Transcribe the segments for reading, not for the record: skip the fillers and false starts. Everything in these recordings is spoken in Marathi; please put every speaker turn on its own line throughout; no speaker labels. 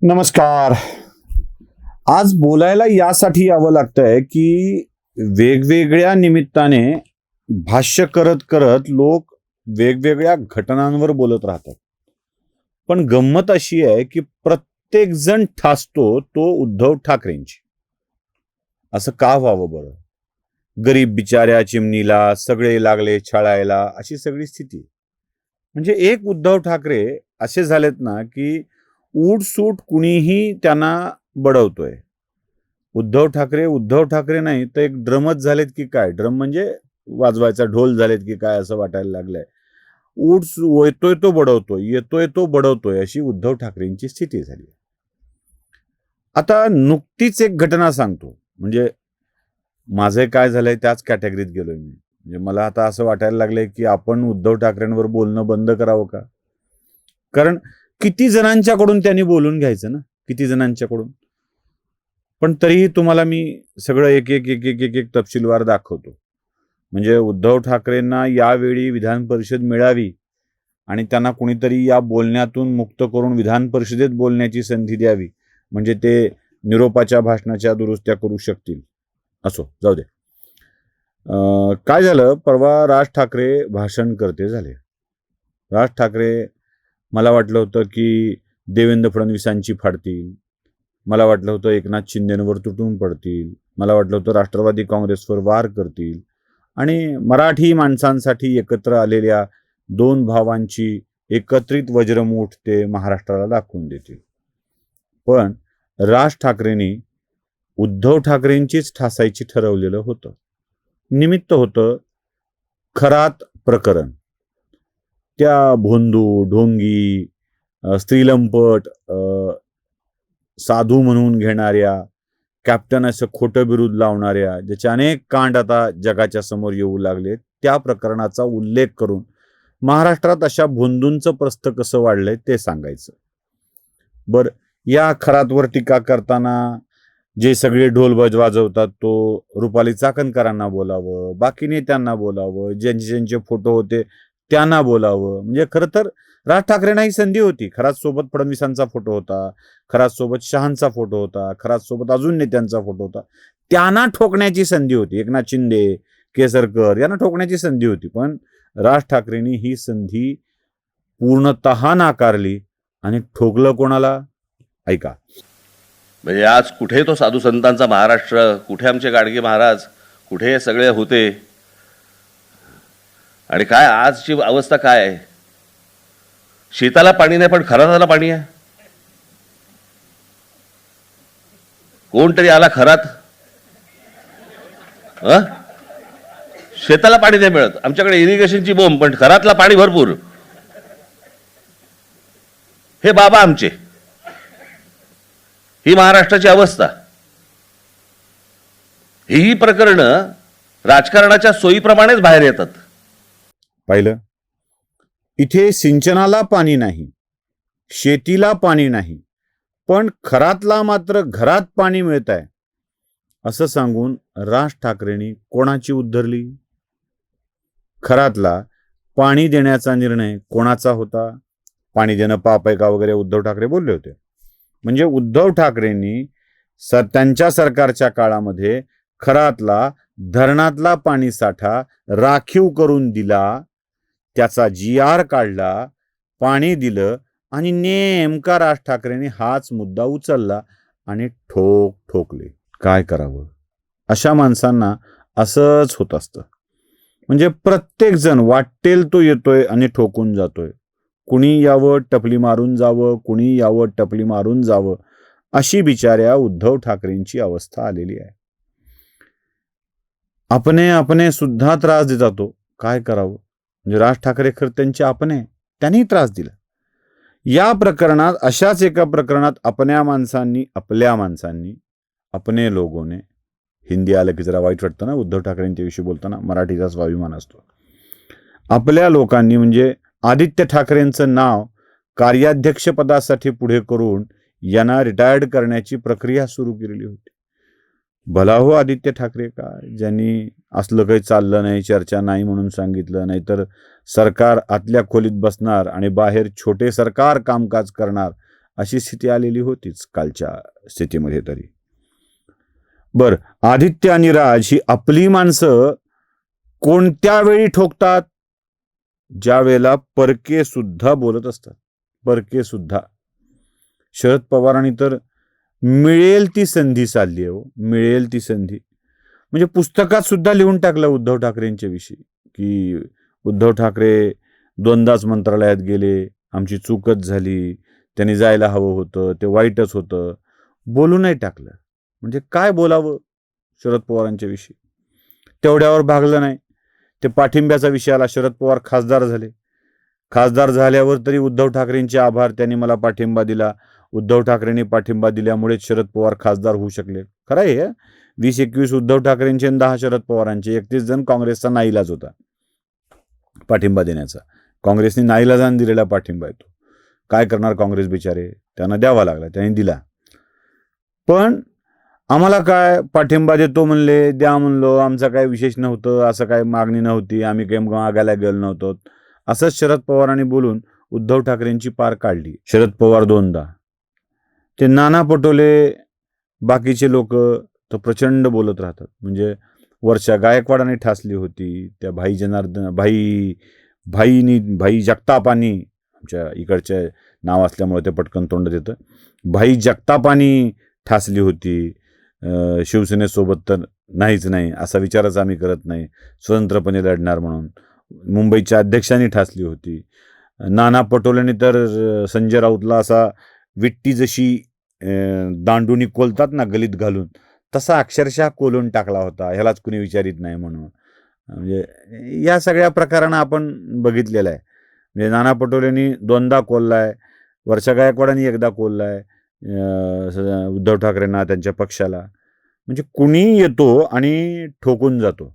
नमस्कार. आज बोलायला यासाठी यावं लागतंय की वेगवेगळ्या निमित्ताने भाष्य करत करत लोक वेगवेगळ्या घटनांवर बोलत राहतात. पण गंमत अशी आहे की प्रत्येक जण ठासतो तो उद्धव ठाकरेंची. असं का व्हावं बरं? गरीब बिचाऱ्या चिमणीला सगळे लागले छळायला, अशी सगळी स्थिती. म्हणजे एक उद्धव ठाकरे असे झालेत ना की उठसूट कुणीही त्यांना बडवतोय. उद्धव ठाकरे नाही तर एक ड्रमच झालेत की काय? ड्रम म्हणजे वाजवायचा ढोल झालेत की काय असं वाटायला लागलंय. येतोय तो बडवतोय, येतोय तो बडवतोय, अशी उद्धव ठाकरेंची स्थिती झाली. आता नुकतीच एक घटना सांगतो. म्हणजे माझं काय झालंय त्याच कॅटेगरीत गेलोय मी. म्हणजे मला आता असं वाटायला लागलंय की आपण उद्धव ठाकरेंवर बोलणं बंद करावं का? कारण किती जणांच्याकडून त्यांनी बोलून घ्यायचं ना, किती जणांच्याकडून. पण तरीही तुम्हाला मी सगळं एक एक एक एक एक एक तपशीलवार दाखवतो. म्हणजे उद्धव ठाकरेंना यावेळी विधान परिषद मिळावी आणि त्यांना कुणीतरी या बोलण्यातून मुक्त करून विधान परिषदेत बोलण्याची संधी द्यावी, म्हणजे ते निरोपाच्या भाषणाच्या दुरुस्त्या करू शकतील. असो, जाऊ दे. काय झालं, परवा राज ठाकरे भाषण करते झाले. राज ठाकरे, मला वाटलं होतं की देवेंद्र फडणवीसांची फाडतील, मला वाटलं होतं एकनाथ शिंदेंवर तुटून पडतील, मला वाटलं होतं राष्ट्रवादी काँग्रेसवर वार करतील आणि मराठी माणसांसाठी एकत्र आलेल्या दोन भावांची एकत्रित वज्रमूठ ते महाराष्ट्राला दाखवून देतील. पण राज ठाकरेंनी उद्धव ठाकरेंचीच ठासायची ठरवलेलं होतं. निमित्त होतं खरात प्रकरण. त्या भोंदू, ढोंगी, स्त्रीलंपट, साधू म्हणून घेणाऱ्या, कॅप्टन असं खोटं बिरुद लावणाऱ्या, ज्याचे अनेक कांड आता जगाच्या समोर येऊ लागले, त्या प्रकरणाचा उल्लेख करून महाराष्ट्रात अशा भोंदूंचं प्रस्थ कसं वाढलंय ते सांगायचं. बरं, या खरातवर टीका करताना जे सगळे ढोल वाजवतात तो रुपाली चाकणकरांना बोलावं, बाकी नेत्यांना बोलावं, ज्यांचे ज्यांचे फोटो होते त्यांना बोलावं. म्हणजे खरं तर राज ठाकरेंना ही संधी होती. खरात सोबत फडणवीसांचा फोटो होता, खरात सोबत शहांचा फोटो होता, खरात सोबत अजून नेत्यांचा फोटो होता. त्यांना ठोकण्याची संधी होती. एकनाथ शिंदे, केसरकर यांना ठोकण्याची संधी होती. पण राज ठाकरेंनी ही संधी पूर्णतः नाकारली आणि ठोकलं कोणाला? ऐका.
म्हणजे आज कुठे तो साधू संतांचा महाराष्ट्र, कुठे आमचे गाडगे महाराज, कुठे हे सगळे होते, आणि काय आजची अवस्था काय आहे? शेताला पाणी नाही पण खराताला पाणी आहे. कोणतरी आला खरात, शेताला पाणी नाही मिळत. आमच्याकडे इरिगेशनची बोंब, पण खरातला पाणी भरपूर. हे बाबा आमचे, ही महाराष्ट्राची अवस्था. ही प्रकरणं राजकारणाच्या सोयीप्रमाणेच बाहेर येतात.
पाहिलं, इथे सिंचनाला पाणी नाही, शेतीला पाणी नाही, पण खरातला मात्र घरात पाणी मिळत आहे, असं सांगून राज ठाकरेंनी कोणाची उद्धरली? खरातला पाणी देण्याचा निर्णय कोणाचा होता? पाणी देणं पाप आहे का वगैरे उद्धव ठाकरे बोलले होते. म्हणजे उद्धव ठाकरेंनी त्यांच्या सरकारच्या काळामध्ये खरातला धरणातला पाणी साठा राखीव करून दिला, त्याचा GR काढला, पाणी दिलं आणि नेमका राज ठाकरेंनी हाच मुद्दा उचलला आणि ठोकले. काय करावं? अशा माणसांना असंच होत असतं. म्हणजे प्रत्येक जण वाटेल तो येतोय आणि ठोकून जातोय. कुणी यावं टपली मारून जावं, कुणी यावं टपली मारून जावं, अशी बिचाऱ्या उद्धव ठाकरेंची अवस्था आलेली आहे. आपणे सुद्धा त्रास देतात तो. काय करावं? म्हणजे राज ठाकरे खरं त्यांचे आपणे, त्यांनी त्रास दिला. या प्रकरणात, अशाच एका प्रकरणात आपल्या माणसांनी अपने लोगोने, हिंदी आलं की जरा वाईट वाटतं ना उद्धव ठाकरेंच्या विषयी बोलताना, मराठीचा स्वाभिमान असतो. आपल्या लोकांनी म्हणजे आदित्य ठाकरेंचं नाव कार्याध्यक्षपदासाठी पुढे करून यांना रिटायर्ड करण्याची प्रक्रिया सुरू केलेली होती. भला हो आदित्य ठाकरे का, ज्यांनी असलं काही चाललं नाही, चर्चा नाही म्हणून सांगितलं, नाहीतर सरकार आतल्या खोलीत बसणार आणि बाहेर छोटे सरकार कामकाज करणार, अशी स्थिती आलेली होतीच कालच्या स्थितीमध्ये तरी. बर, आदित्य आणि राज ही आपली माणसं कोणत्या वेळी ठोकतात? ज्या वेळेला परके सुद्धा बोलत असतात. परके सुद्धा. शरद पवारांनी तर मिळेल ती संधी साधली हो, मिळेल ती संधी. म्हणजे पुस्तकात सुद्धा लिहून टाकलं उद्धव ठाकरेंच्या विषयी की उद्धव ठाकरे दोनदाच मंत्रालयात गेले, आमची चूकच झाली, त्यांनी जायला हवं होतं, ते वाईटच होतं, बोलूनही टाकलं. म्हणजे काय बोलावं शरद पवारांच्या विषयी. तेवढ्यावर भागलं नाही. ते पाठिंब्याचा विषय आला, शरद पवार खासदार झाले. खासदार झाल्यावर तरी उद्धव ठाकरेंचे आभार, त्यांनी मला पाठिंबा दिला, उद्धव ठाकरेंनी पाठिंबा दिल्यामुळेच शरद पवार खासदार होऊ शकले. खरं आहे, 20-21 उद्धव ठाकरेंचे आणि 10 शरद पवारांचे, 31 जण काँग्रेसचा नाईलाज होता पाठिंबा देण्याचा. काँग्रेसने नाईलाजाने दिलेला पाठिंबा आहे तो. काय करणार काँग्रेस बिचारे, त्यांना द्यावा लागला, त्यांनी दिला. पण आम्हाला काय पाठिंबा देतो म्हणले, द्या म्हणलो, आमचा काय विशेष नव्हतं, असं काय मागणी नव्हती, आम्ही काही मागायला गेलो नव्हतो, असंच शरद पवारांनी बोलून उद्धव ठाकरेंची पार काढली. शरद पवार दोनदा, ते नाना पटोले, बाकीचे लोक तर प्रचंड बोलत राहतात. म्हणजे वर्षा गायकवाडांनी ठासली होती, त्या भाई जनार्दन भाई जगतापांनी, आमच्या इकडचे नाव असल्यामुळे ते पटकन तोंड देतं, भाई जगतापांनी ठासली होती. शिवसेनेसोबत तर नाहीच नाही, असा विचारच आम्ही करत नाही, स्वतंत्रपणे लढणार म्हणून. मुंबईच्या अध्यक्षांनी ठासली होती. नाना पटोलेंनी तर संजय राऊतला असा विट्टी जशी दांडुनी कोलतात ना गलीत घालून, तसा अक्षरशः कोलून टाकला होता, ह्यालाच कुणी विचारित नाही म्हणून. म्हणजे या सगळ्या प्रकारानं आपण बघितलेलं आहे. म्हणजे नाना पटोलेंनी दोनदा कोल्लाय, वर्षा गायकवाडांनी एकदा कोल्लाय उद्धव ठाकरेंना, त्यांच्या पक्षाला. म्हणजे कुणी येतो आणि ठोकून जातो.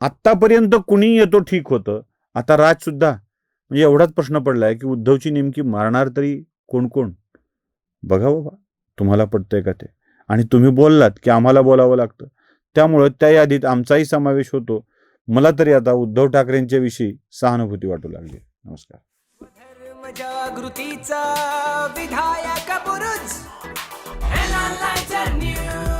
आत्तापर्यंत कुणी येतो ठीक होतं, आता राजसुद्धा. म्हणजे एवढाच प्रश्न पडलाय की उद्धवची नेमकी मारणार तरी कोण कोण? बघा बाबा, तुम्हाला पटतंय का ते? आणि तुम्ही बोललात की आम्हाला बोलावं लागतं, त्यामुळं त्या यादीत आमचाही समावेश होतो. मला तरी आता उद्धव ठाकरेंच्या विषयी सहानुभूती वाटू लागली. नमस्कार.
जागृतीचा विधायक बुरुज NLighter News.